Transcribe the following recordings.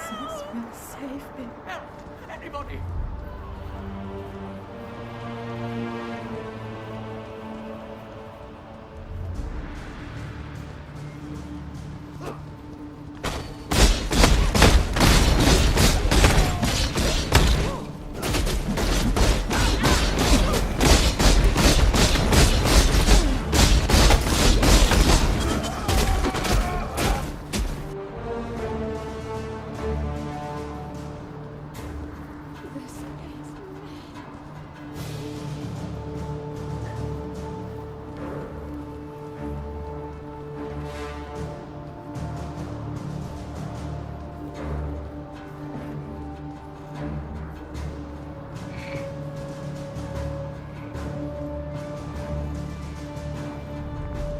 Jesus will save me. Help! Anybody! This is mad.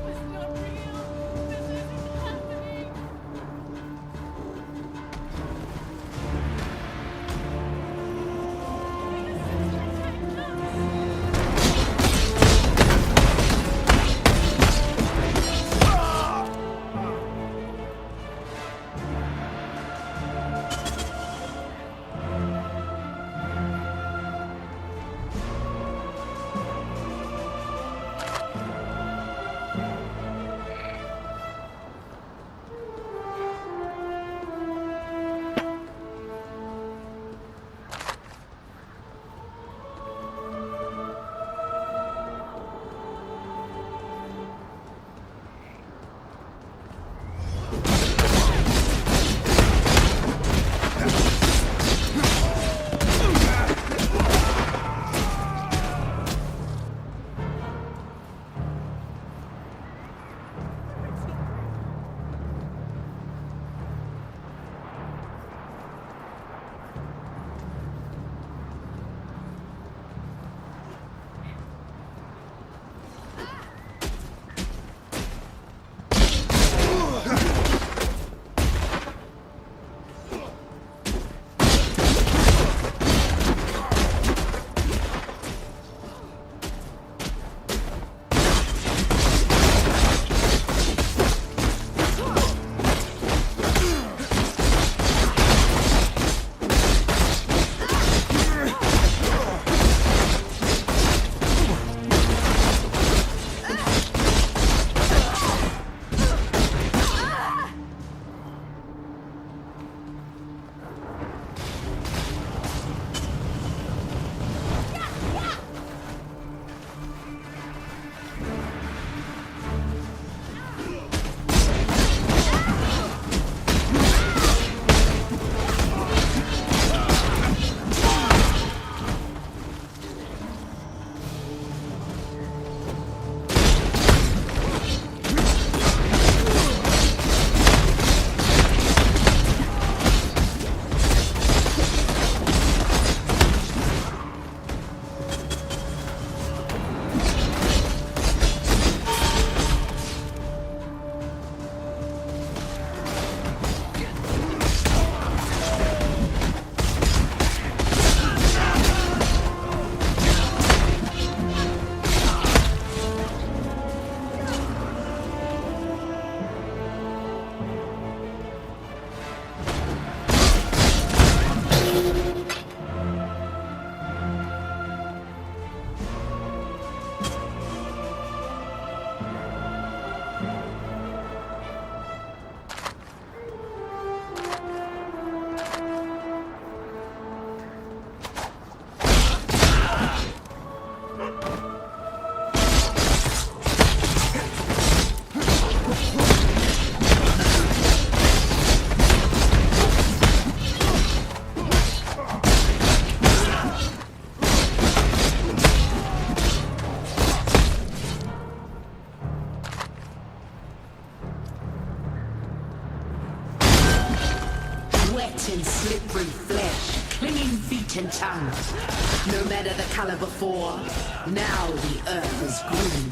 This is not real. This isn't happening. Wet and slippery flesh, clinging feet and tongues. No matter the color before, now the earth is green.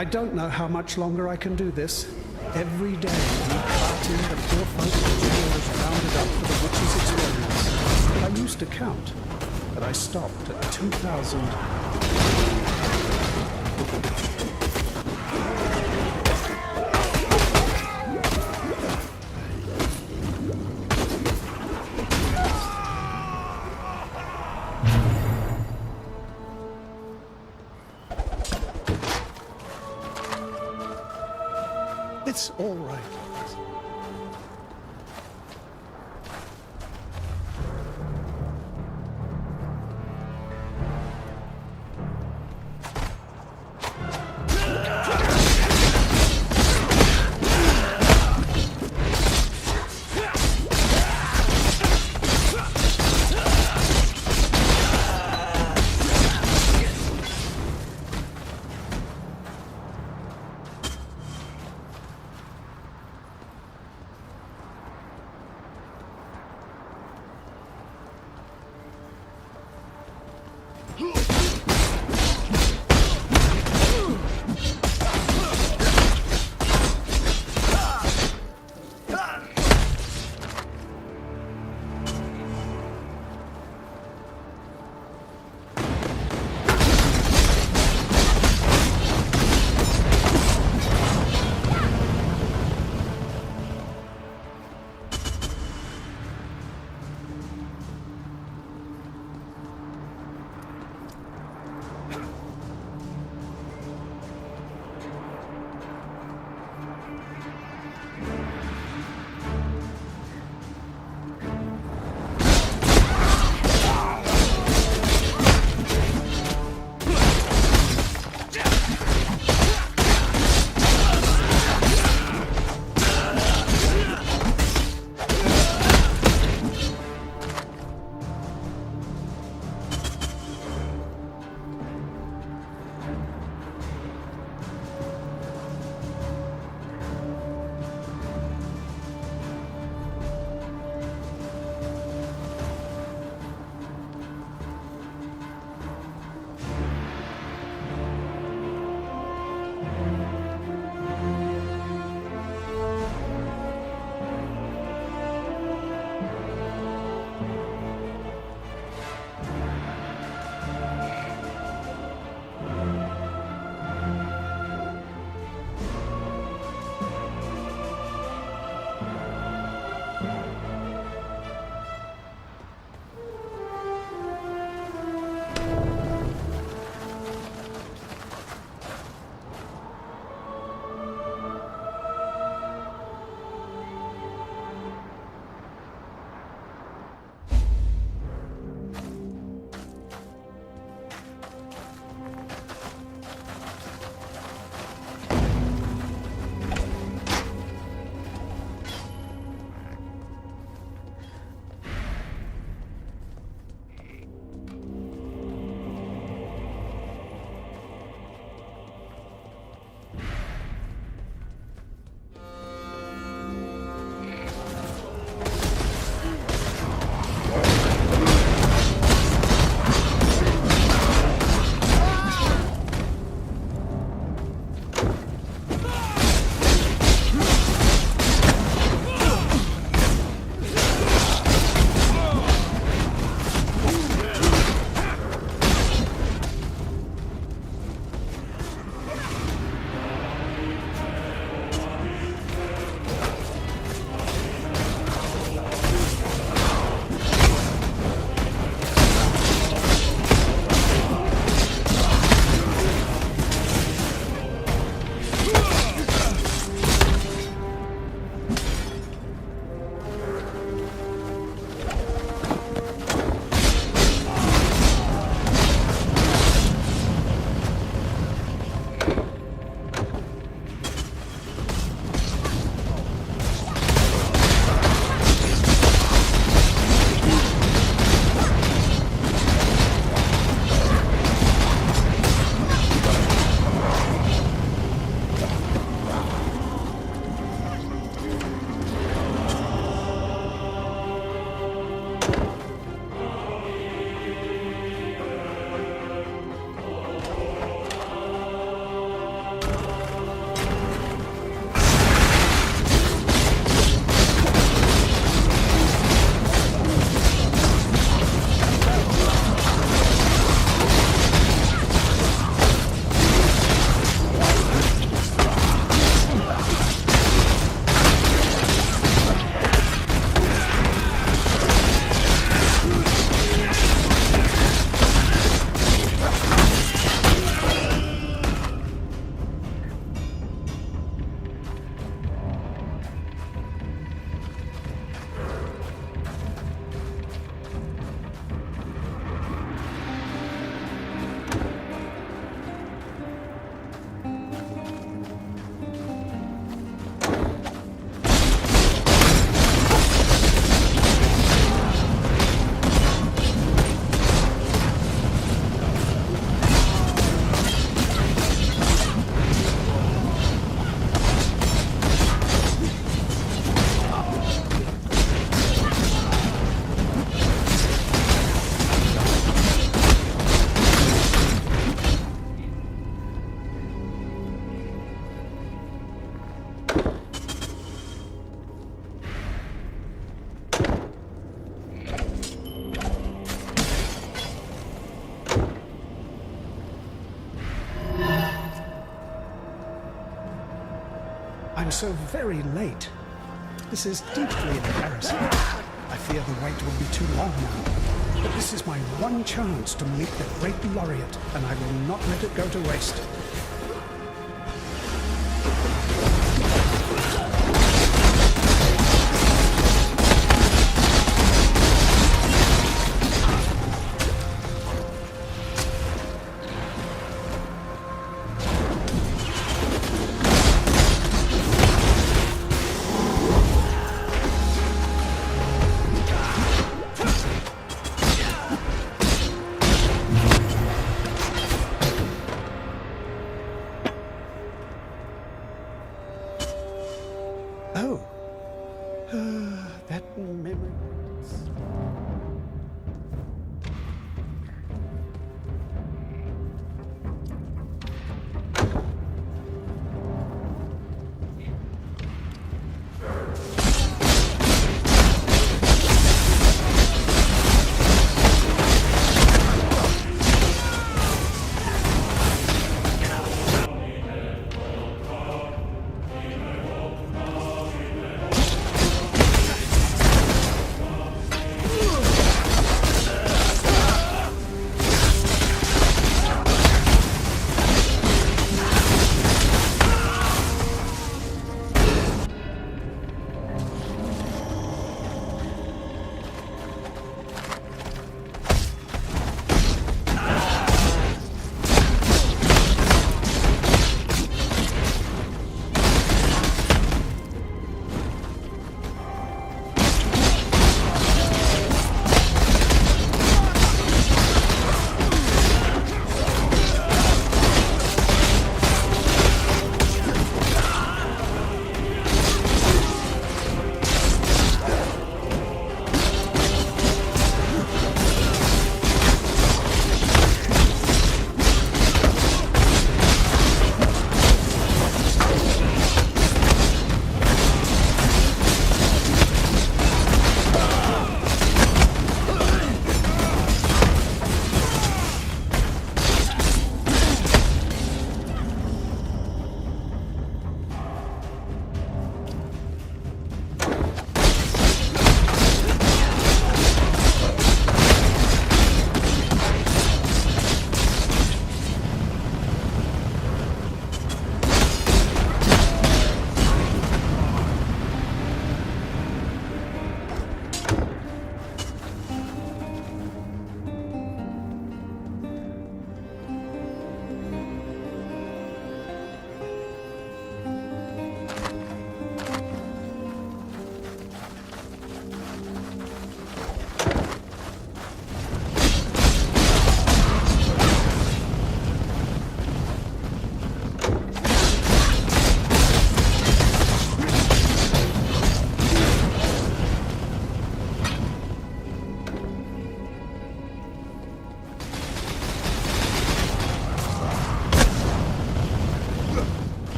I don't know how much longer I can do this. Every day, recrafting the poor folk the jail is rounded up for the witch's experience. I used to count, but I stopped at 2,000. It's all right. I'm so very late. This is deeply embarrassing. I fear the wait will be too long now. But this is my one chance to meet the great laureate, and I will not let it go to waste.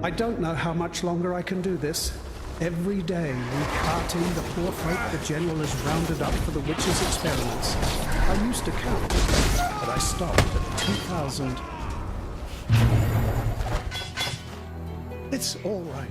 I don't know how much longer I can do this. Every day, recarting the poor folk the General has rounded up for the witch's experiments. I used to count, but I stopped at 2,000. It's all right.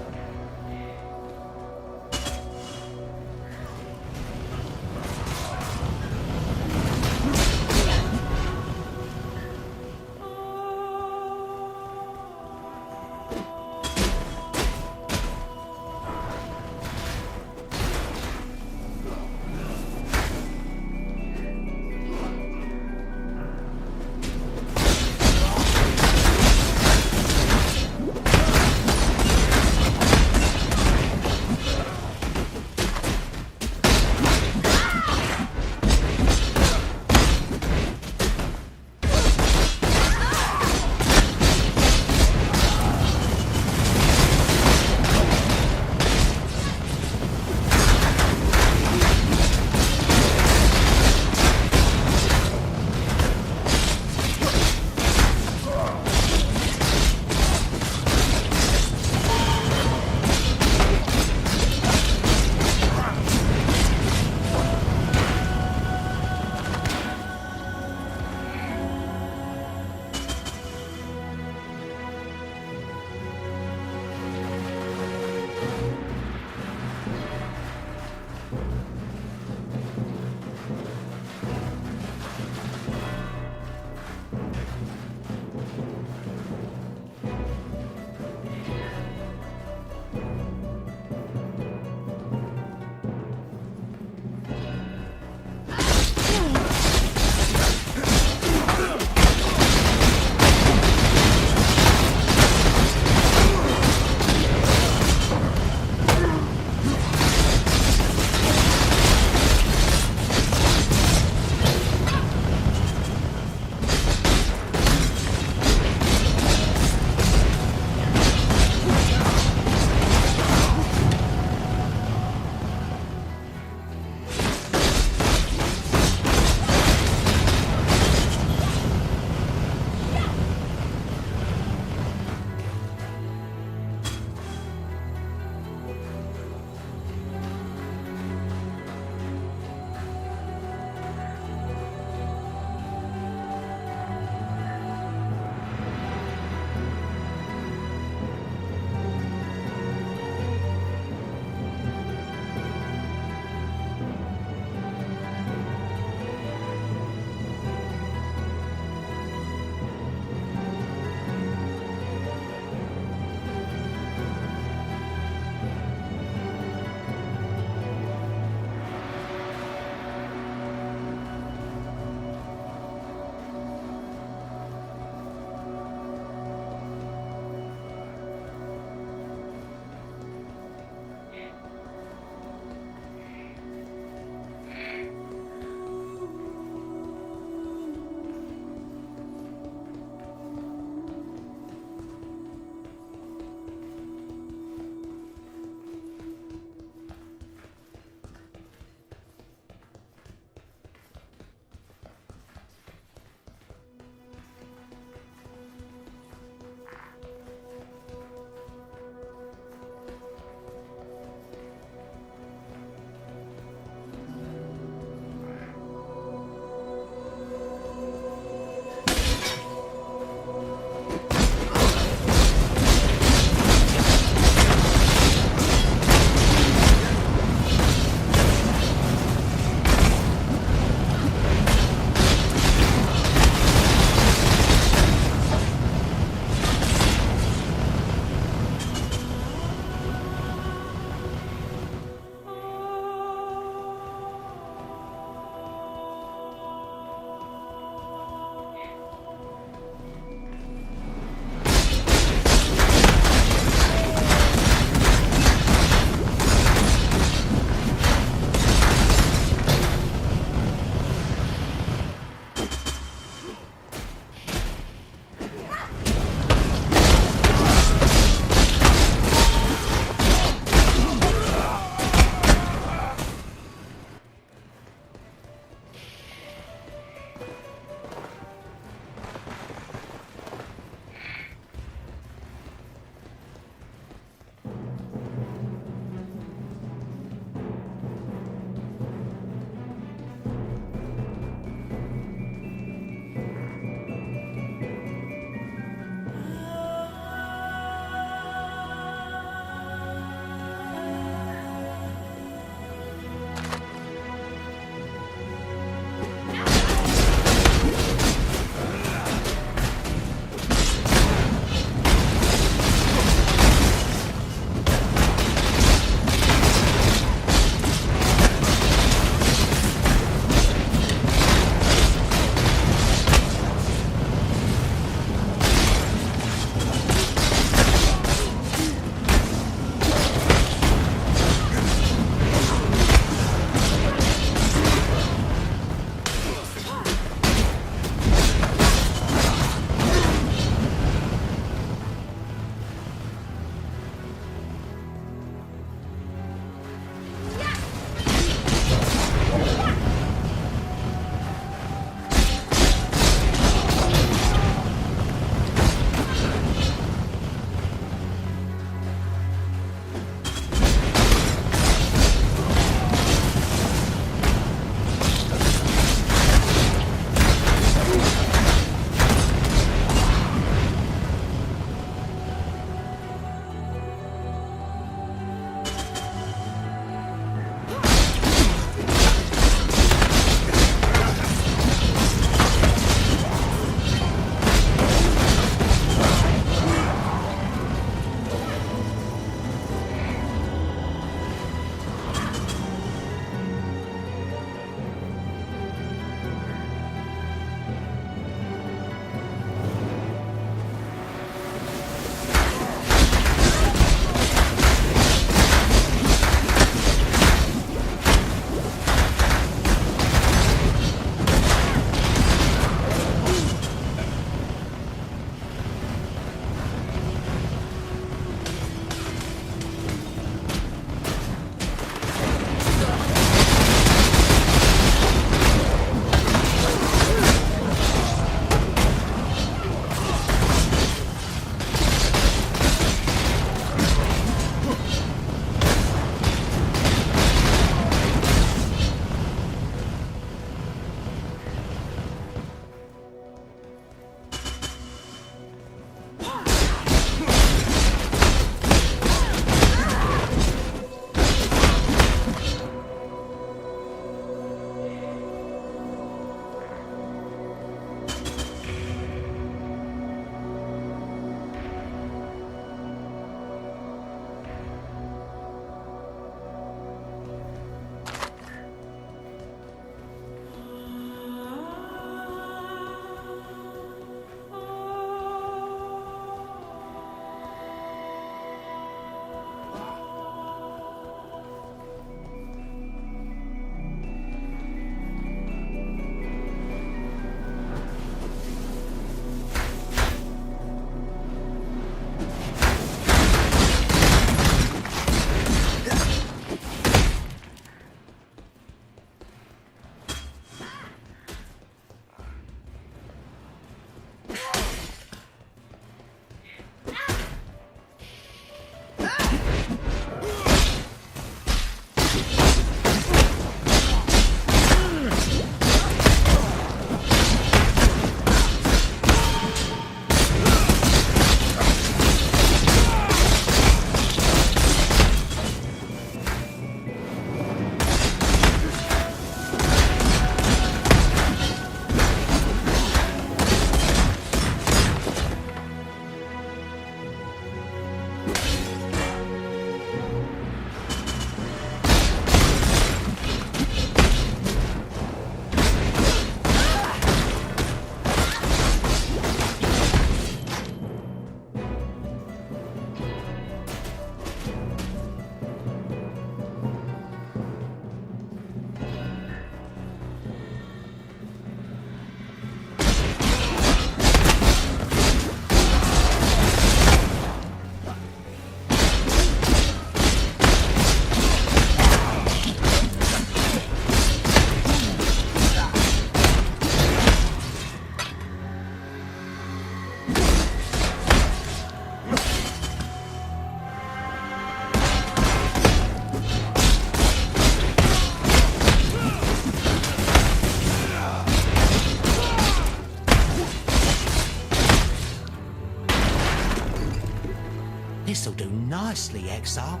working nicely, Exile.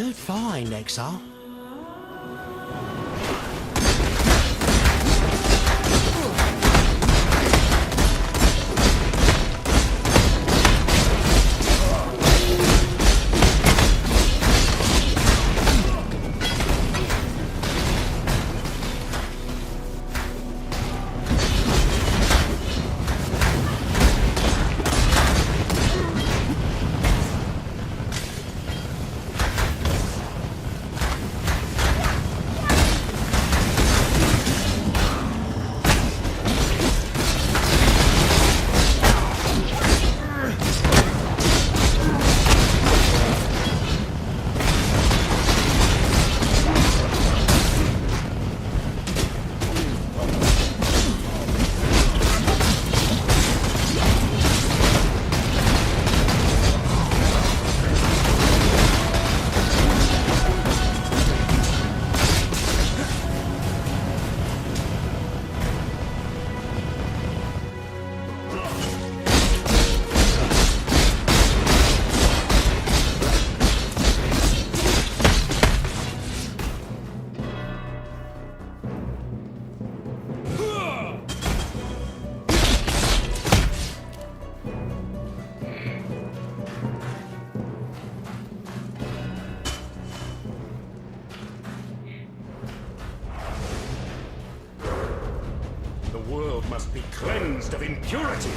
Good find, Exile. The world must be cleansed of impurity.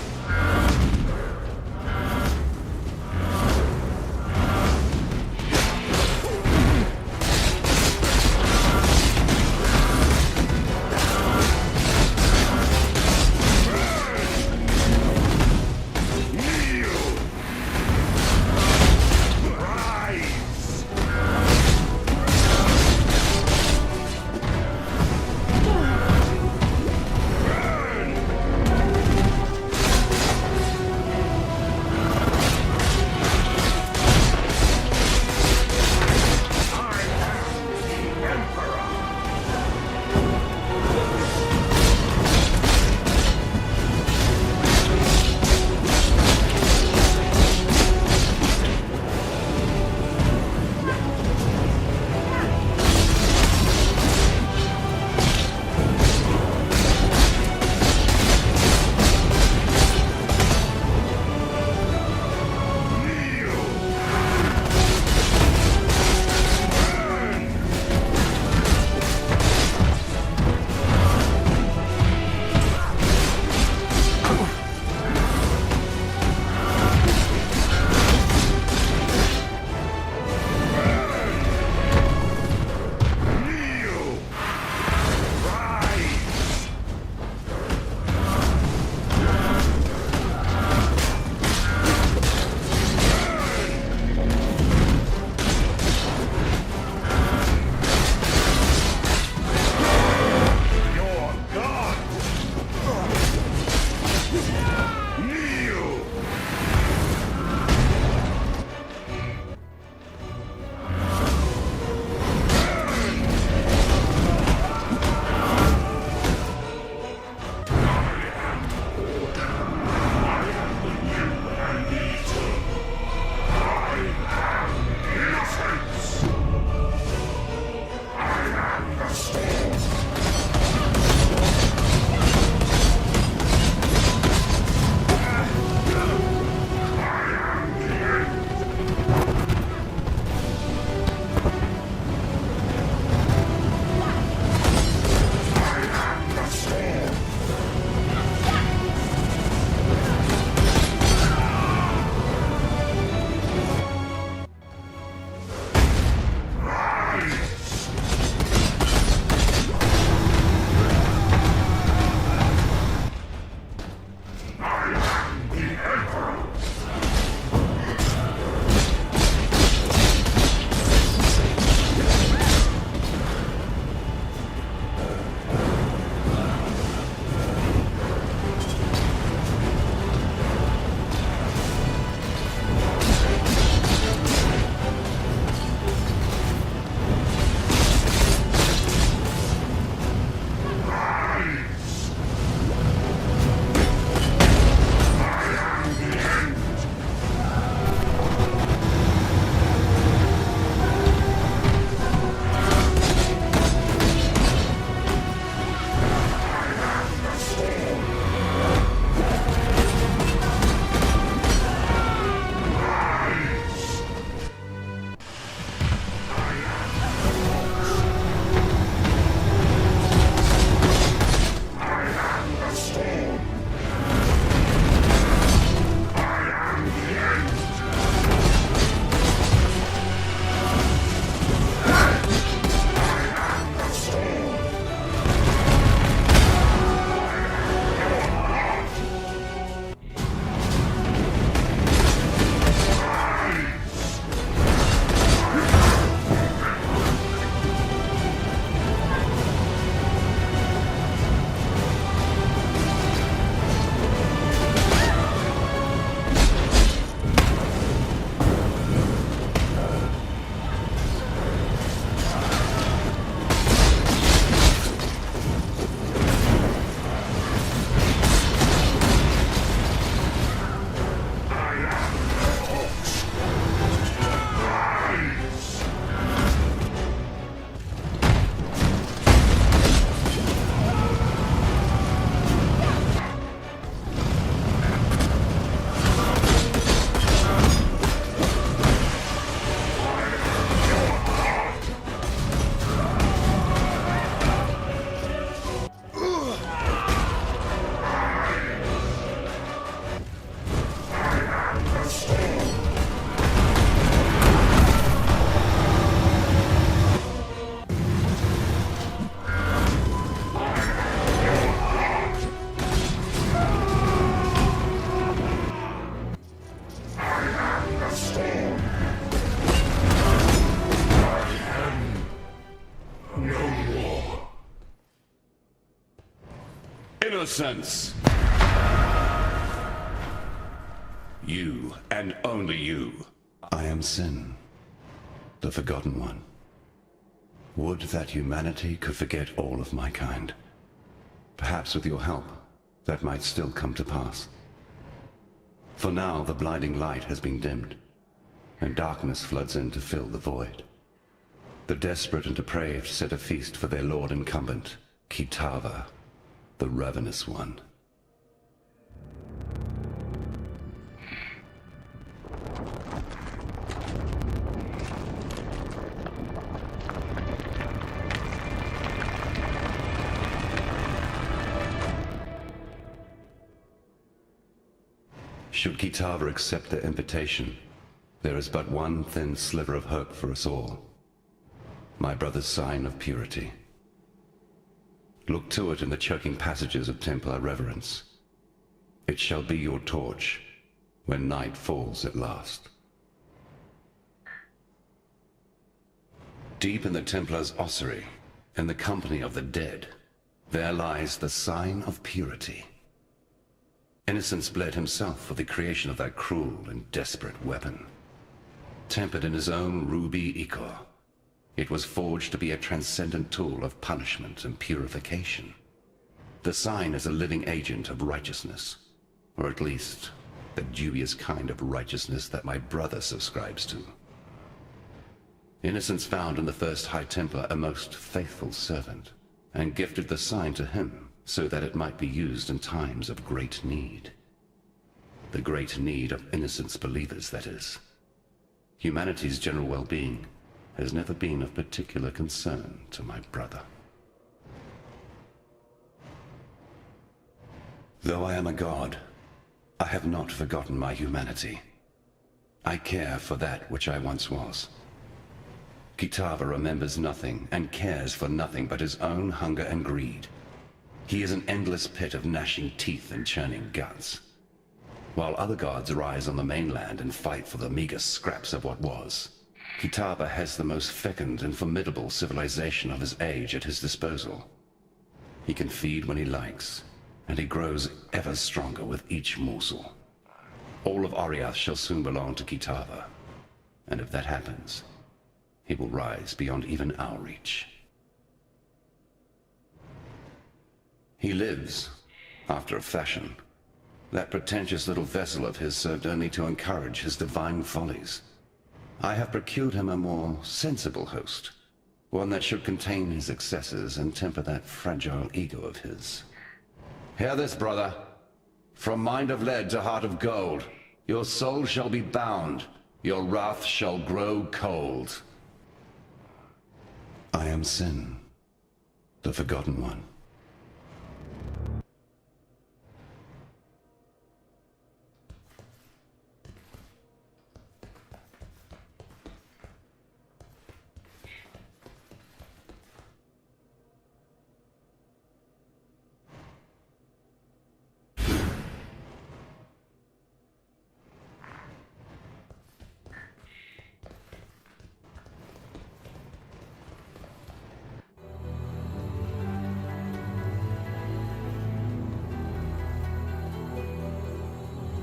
Kneel! Innocence! You, and only you. I am Sin, the Forgotten One. Would that humanity could forget all of my kind. Perhaps with your help, that might still come to pass. For now, the blinding light has been dimmed, and darkness floods in to fill the void. The desperate and depraved set a feast for their lord incumbent, Kitava, the Ravenous One. Should Kitava accept their invitation, there is but one thin sliver of hope for us all. My brother's sign of purity. Look to it in the choking passages of Templar reverence. It shall be your torch when night falls at last. Deep in the Templar's ossuary, in the company of the dead, there lies the sign of purity. Innocence bled himself for the creation of that cruel and desperate weapon. Tempered in his own ruby ichor, it was forged to be a transcendent tool of punishment and purification. The sign is a living agent of righteousness, or at least the dubious kind of righteousness that my brother subscribes to. Innocence found in the first High Templar a most faithful servant, and gifted the sign to him so that it might be used in times of great need. The great need of Innocence believers, that is. Humanity's general well-being has never been of particular concern to my brother. Though I am a god, I have not forgotten my humanity. I care for that which I once was. Kitava remembers nothing and cares for nothing but his own hunger and greed. He is an endless pit of gnashing teeth and churning guts. While other gods rise on the mainland and fight for the meager scraps of what was, Kitava has the most fecund and formidable civilization of his age at his disposal. He can feed when he likes, and he grows ever stronger with each morsel. All of Ariath shall soon belong to Kitava, and if that happens, he will rise beyond even our reach. He lives, after a fashion. That pretentious little vessel of his served only to encourage his divine follies. I have procured him a more sensible host, one that should contain his excesses and temper that fragile ego of his. Hear this, brother. From mind of lead to heart of gold, your soul shall be bound, your wrath shall grow cold. I am Sin, the Forgotten One.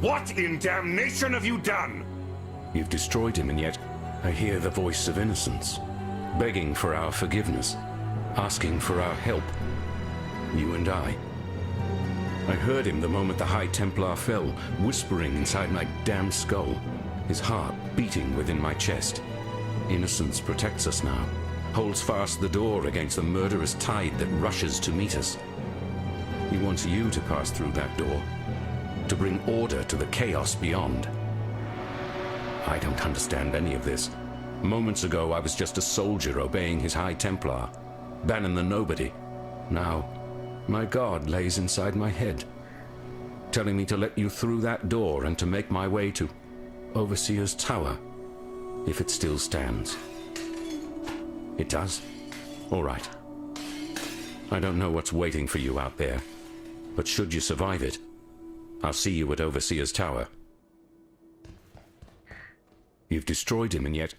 What in damnation have you done? You've destroyed him, and yet I hear the voice of Innocence, begging for our forgiveness, asking for our help. You and I heard him the moment the High Templar fell, whispering inside my damned skull, his heart beating within my chest. Innocence protects us now, holds fast the door against the murderous tide that rushes to meet us. He wants you to pass through that door, to bring order to the chaos beyond. I don't understand any of this. Moments ago, I was just a soldier obeying his High Templar, banning the nobody. Now, my God lays inside my head, telling me to let you through that door and to make my way to Overseer's Tower, if it still stands. It does? All right. I don't know what's waiting for you out there, but should you survive it, I'll see you at Overseer's Tower. You've destroyed him, and yet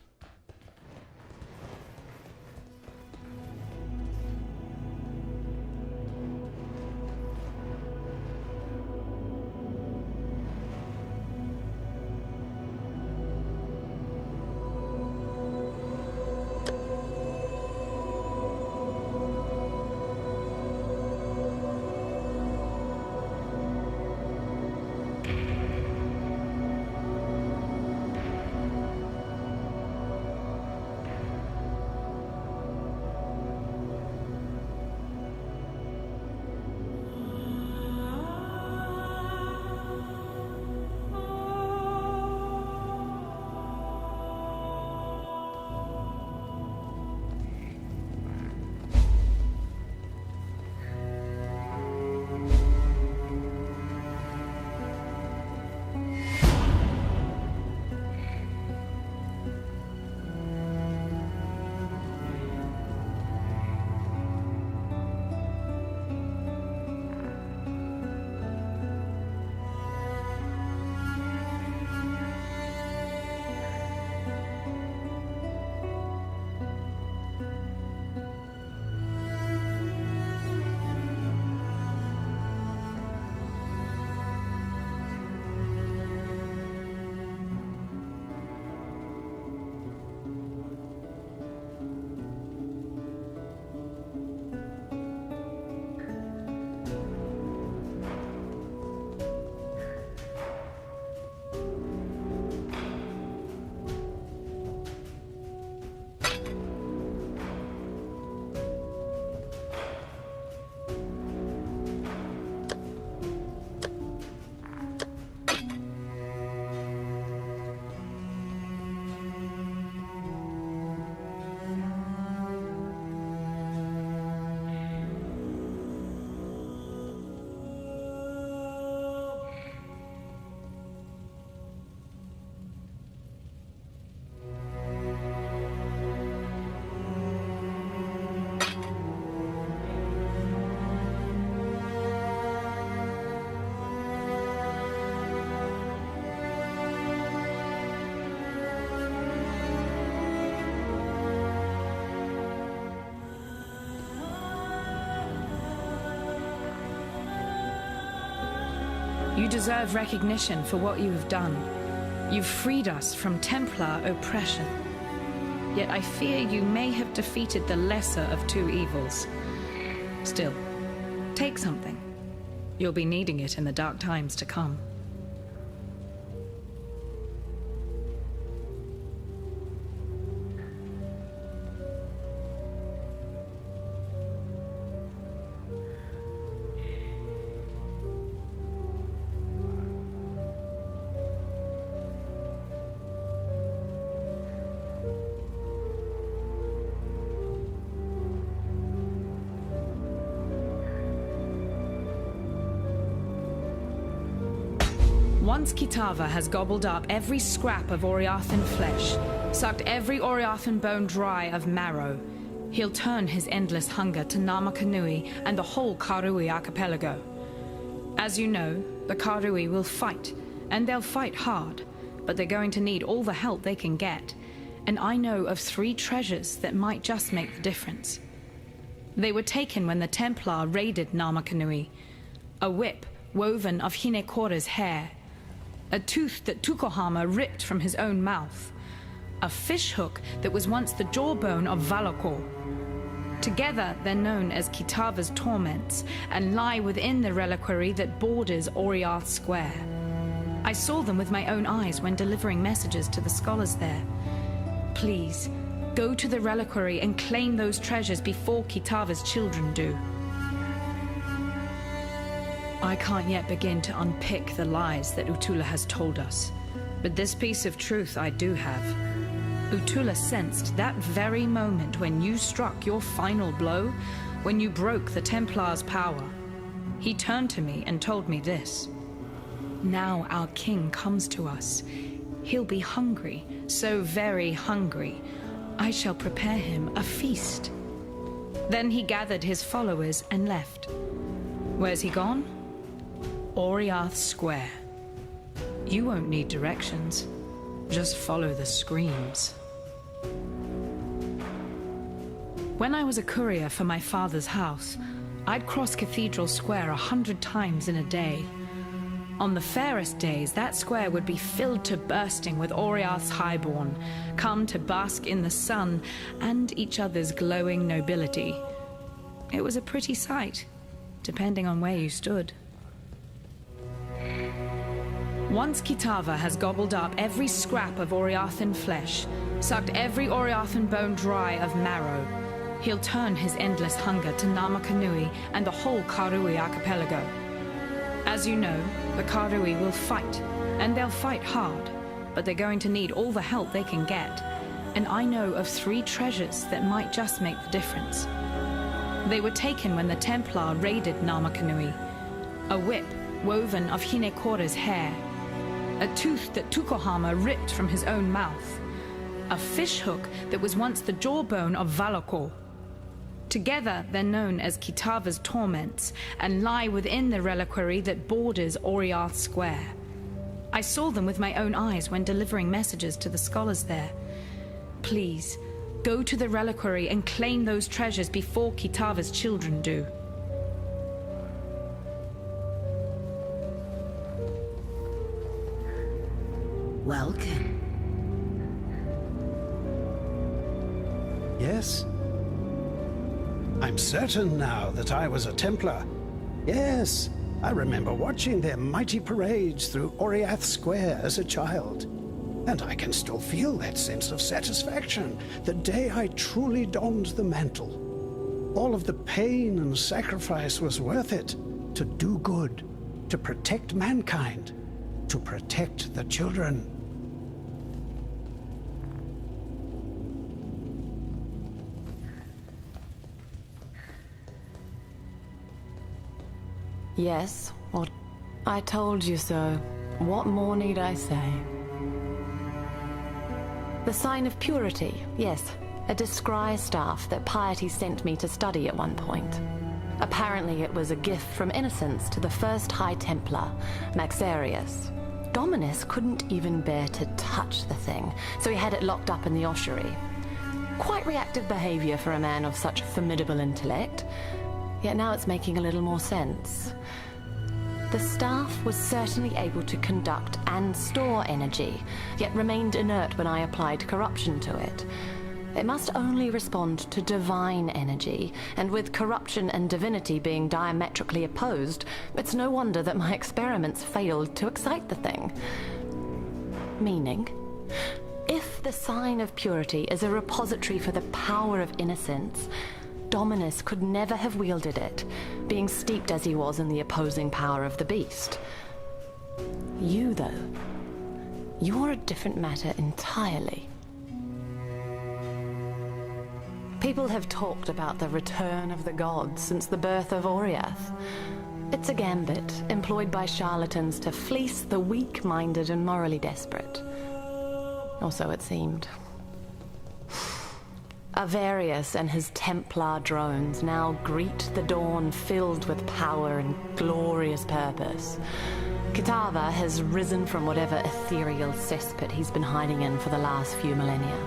deserve recognition for what you have done. You've freed us from Templar oppression. Yet I fear you may have defeated the lesser of two evils. Still, take something. You'll be needing it in the dark times to come. Once Kitava has gobbled up every scrap of Oriathan flesh, sucked every Oriathan bone dry of marrow, he'll turn his endless hunger to Namakanui and the whole Karui archipelago. As you know, the Karui will fight, and they'll fight hard, but they're going to need all the help they can get, and I know of 3 treasures that might just make the difference. They were taken when the Templar raided Namakanui: a whip woven of Hinekora's hair, a tooth that Tukohama ripped from his own mouth, a fish hook that was once the jawbone of Valakor. Together, they're known as Kitava's torments and lie within the reliquary that borders Oriath Square. I saw them with my own eyes when delivering messages to the scholars there. Please, go to the reliquary and claim those treasures before Kitava's children do. I can't yet begin to unpick the lies that Utula has told us, but this piece of truth I do have. Utula sensed that very moment when you struck your final blow, when you broke the Templar's power. He turned to me and told me this: now our king comes to us. He'll be hungry, so very hungry. I shall prepare him a feast. Then he gathered his followers and left. Where's he gone? Oriath Square. You won't need directions. Just follow the screams. When I was a courier for my father's house, I'd cross Cathedral Square 100 times in a day. On the fairest days, that square would be filled to bursting with Oriath's highborn, come to bask in the sun and each other's glowing nobility. It was a pretty sight, depending on where you stood. Once Kitava has gobbled up every scrap of Oriathan flesh, sucked every Oriathan bone dry of marrow, he'll turn his endless hunger to Namakanui and the whole Karui archipelago. As you know, the Karui will fight, and they'll fight hard, but they're going to need all the help they can get, and I know of 3 treasures that might just make the difference. They were taken when the Templar raided Namakanui: a whip woven of Hinekora's hair, a tooth that Tukohama ripped from his own mouth, a fish hook that was once the jawbone of Valakor. Together, they're known as Kitava's torments and lie within the reliquary that borders Oriath Square. I saw them with my own eyes when delivering messages to the scholars there. Please, go to the reliquary and claim those treasures before Kitava's children do. Welcome. Yes? I'm certain now that I was a Templar. Yes, I remember watching their mighty parades through Oriath Square as a child. And I can still feel that sense of satisfaction the day I truly donned the mantle. All of the pain and sacrifice was worth it. To do good, to protect mankind, to protect the children. Yes, well, I told you so. What more need I say? The sign of purity, yes. A discry staff that piety sent me to study at one point. Apparently it was a gift from innocence to the first High Templar, Maxarius. Dominus couldn't even bear to touch the thing, so he had it locked up in the ossuary. Quite reactive behavior for a man of such formidable intellect, yet now it's making a little more sense. The staff was certainly able to conduct and store energy, yet remained inert when I applied corruption to it. It must only respond to divine energy, and with corruption and divinity being diametrically opposed, it's no wonder that my experiments failed to excite the thing. Meaning, if the sign of purity is a repository for the power of innocence, Dominus could never have wielded it, being steeped as he was in the opposing power of the beast. You, though, you're a different matter entirely. People have talked about the return of the gods since the birth of Oriath. It's a gambit employed by charlatans to fleece the weak-minded and morally desperate. Or so it seemed. Avarius and his Templar drones now greet the dawn filled with power and glorious purpose. Kitava has risen from whatever ethereal cesspit he's been hiding in for the last few millennia.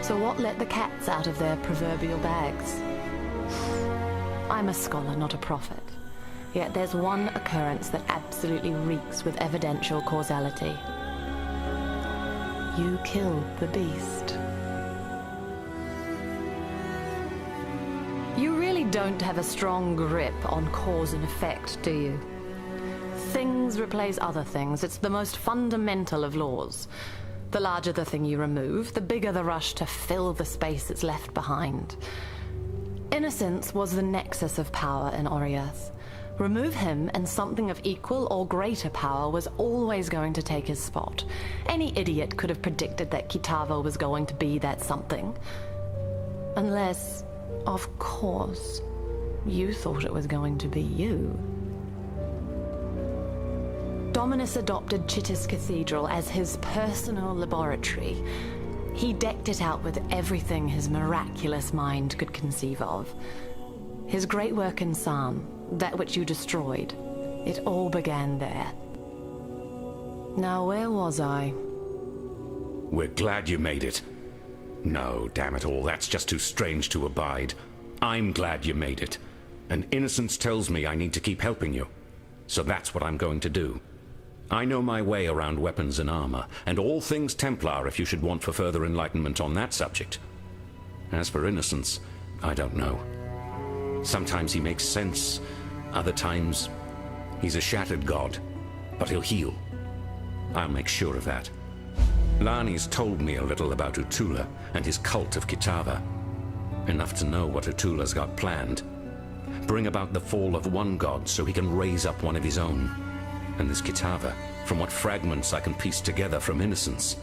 So what let the cats out of their proverbial bags? I'm a scholar, not a prophet. Yet there's one occurrence that absolutely reeks with evidential causality. You killed the beast. You really don't have a strong grip on cause and effect, do you? Things replace other things. It's the most fundamental of laws. The larger the thing you remove, the bigger the rush to fill the space that's left behind. Innocence was the nexus of power in Oriath. Remove him, and something of equal or greater power was always going to take his spot. Any idiot could have predicted that Kitava was going to be that something. Unless, of course, you thought it was going to be you. Dominus adopted Chittis Cathedral as his personal laboratory. He decked it out with everything his miraculous mind could conceive of. His great work in Psalm, that which you destroyed, it all began there. Now, where was I? We're glad you made it. No, damn it all, that's just too strange to abide. I'm glad you made it. And innocence tells me I need to keep helping you. So that's what I'm going to do. I know my way around weapons and armor, and all things Templar if you should want for further enlightenment on that subject. As for innocence, I don't know. Sometimes he makes sense, other times he's a shattered god, but he'll heal. I'll make sure of that. Lani's told me a little about Utula and his cult of Kitava. Enough to know what Utula's got planned. Bring about the fall of one god so he can raise up one of his own. And this Kitava, from what fragments I can piece together from innocence,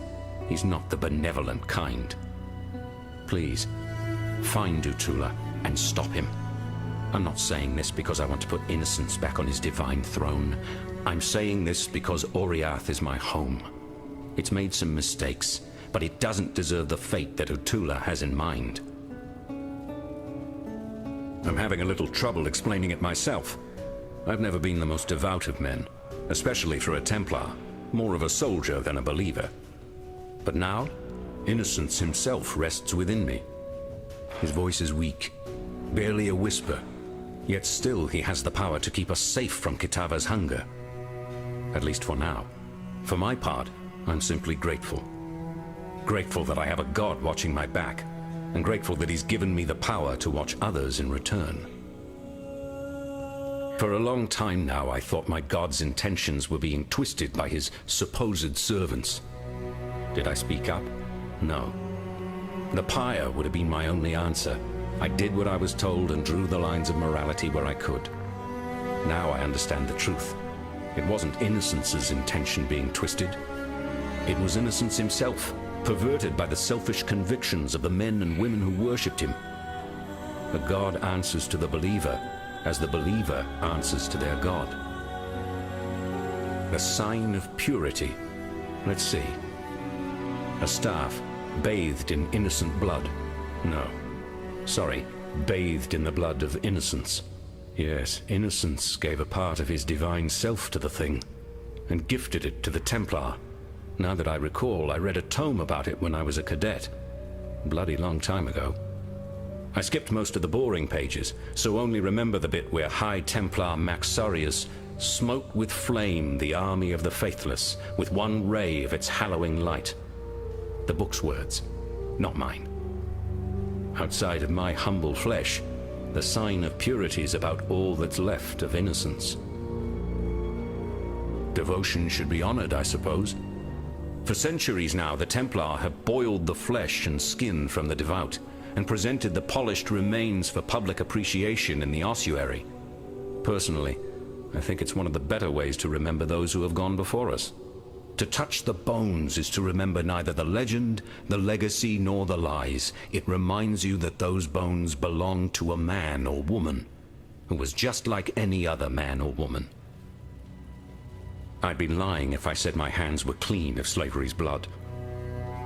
he's not the benevolent kind. Please, find Utula and stop him. I'm not saying this because I want to put innocence back on his divine throne. I'm saying this because Oriath is my home. It's made some mistakes, but it doesn't deserve the fate that Utula has in mind. I'm having a little trouble explaining it myself. I've never been the most devout of men, especially for a Templar, more of a soldier than a believer. But now, innocence himself rests within me. His voice is weak, barely a whisper, yet still he has the power to keep us safe from Kitava's hunger. At least for now. For my part, I'm simply grateful. Grateful that I have a god watching my back, and grateful that he's given me the power to watch others in return. For a long time now, I thought my god's intentions were being twisted by his supposed servants. Did I speak up? No. The pyre would have been my only answer. I did what I was told and drew the lines of morality where I could. Now I understand the truth. It wasn't Innocence's intention being twisted. It was Innocence himself, perverted by the selfish convictions of the men and women who worshipped him. The god answers to the believer, as the believer answers to their god. The sign of purity. Let's see. A staff, bathed in innocent blood. No. Sorry, bathed in the blood of innocence. Yes, Innocence gave a part of his divine self to the thing, and gifted it to the Templar. Now that I recall, I read a tome about it when I was a cadet. Bloody long time ago. I skipped most of the boring pages, so only remember the bit where High Templar Maxarius smote with flame the army of the faithless with one ray of its hallowing light. The book's words, not mine. Outside of my humble flesh, the sign of purity is about all that's left of innocence. Devotion should be honored, I suppose. For centuries now, the Templar have boiled the flesh and skin from the devout and presented the polished remains for public appreciation in the ossuary. Personally, I think it's one of the better ways to remember those who have gone before us. To touch the bones is to remember neither the legend, the legacy, nor the lies. It reminds you that those bones belong to a man or woman who was just like any other man or woman. I'd be lying if I said my hands were clean of slavery's blood.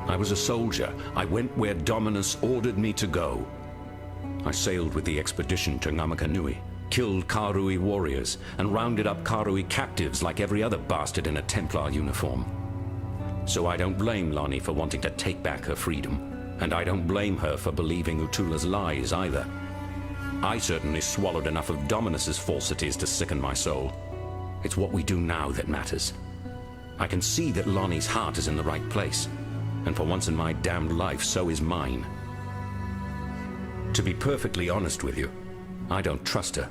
I was a soldier. I went where Dominus ordered me to go. I sailed with the expedition to Namakanui, killed Karui warriors, and rounded up Karui captives like every other bastard in a Templar uniform. So I don't blame Lonnie for wanting to take back her freedom, and I don't blame her for believing Utula's lies either. I certainly swallowed enough of Dominus's falsities to sicken my soul. It's what we do now that matters. I can see that Lonnie's heart is in the right place, and for once in my damned life, so is mine. To be perfectly honest with you, I don't trust her.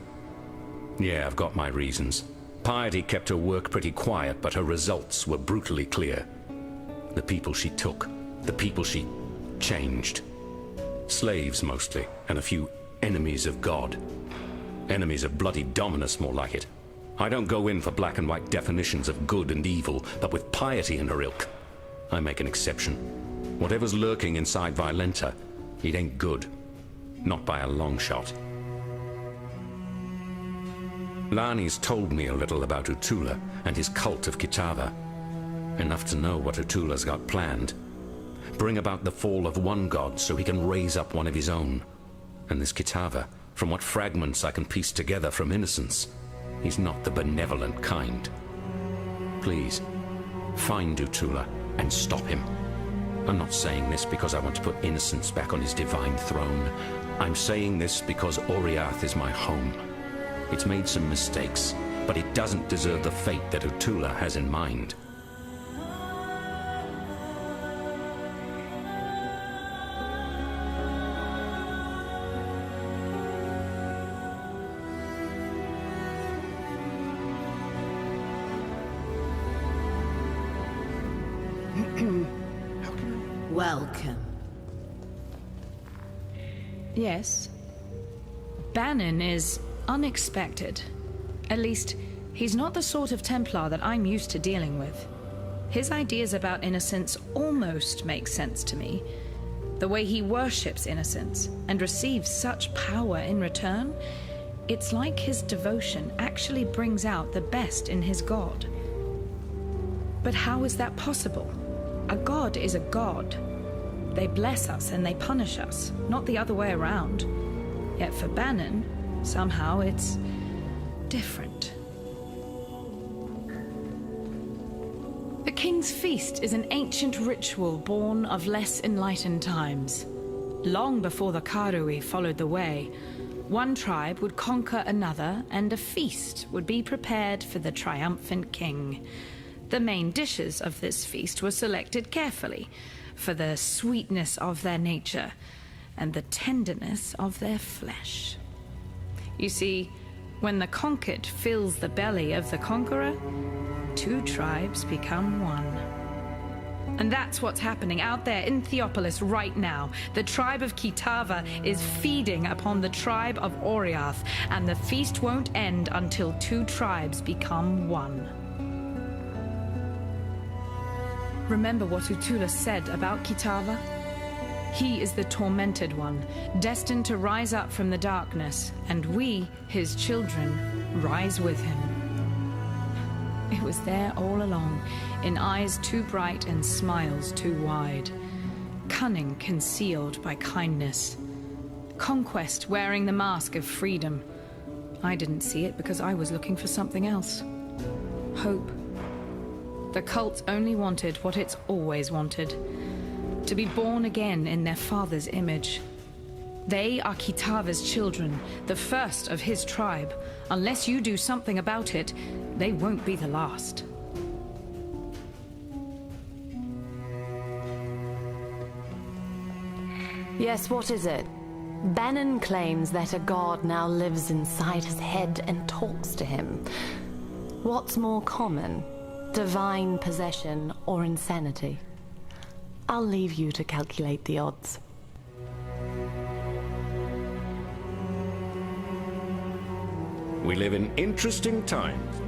Yeah, I've got my reasons. Piety kept her work pretty quiet, but her results were brutally clear. The people she took, the people she changed. Slaves mostly, and a few enemies of God. Enemies of bloody Dominus, more like it. I don't go in for black and white definitions of good and evil, but with piety in her ilk, I make an exception. Whatever's lurking inside Violenta, it ain't good. Not by a long shot. Lani's told me a little about Utula and his cult of Kitava. Enough to know what Utula's got planned. Bring about the fall of one god so he can raise up one of his own. And this Kitava, from what fragments I can piece together from Innocence, he's not the benevolent kind. Please, find Utula and stop him. I'm not saying this because I want to put Innocence back on his divine throne. I'm saying this because Oriath is my home. It's made some mistakes, but it doesn't deserve the fate that Utula has in mind. Welcome. Yes. Bannon is unexpected. At least, he's not the sort of Templar that I'm used to dealing with. His ideas about innocence almost make sense to me. The way he worships innocence and receives such power in return, it's like his devotion actually brings out the best in his god. But how is that possible? A god is a god. They bless us and they punish us, not the other way around. Yet for Bannon, somehow it's different. The King's Feast is an ancient ritual born of less enlightened times. Long before the Karui followed the way, one tribe would conquer another and a feast would be prepared for the triumphant king. The main dishes of this feast were selected carefully for the sweetness of their nature and the tenderness of their flesh. You see, when the conquered fills the belly of the conqueror, two tribes become one. And that's what's happening out there in Theopolis right now. The tribe of Kitava is feeding upon the tribe of Oriath, and the feast won't end until two tribes become one. Remember what Utula said about Kitava? He is the tormented one, destined to rise up from the darkness, and we, his children, rise with him. It was there all along, in eyes too bright and smiles too wide. Cunning concealed by kindness. Conquest wearing the mask of freedom. I didn't see it because I was looking for something else. Hope. The cult only wanted what it's always wanted. To be born again in their father's image. They are Kitava's children, the first of his tribe. Unless you do something about it, they won't be the last. Yes, what is it? Bannon claims that a god now lives inside his head and talks to him. What's more common? Divine possession or insanity? I'll leave you to calculate the odds. We live in interesting times.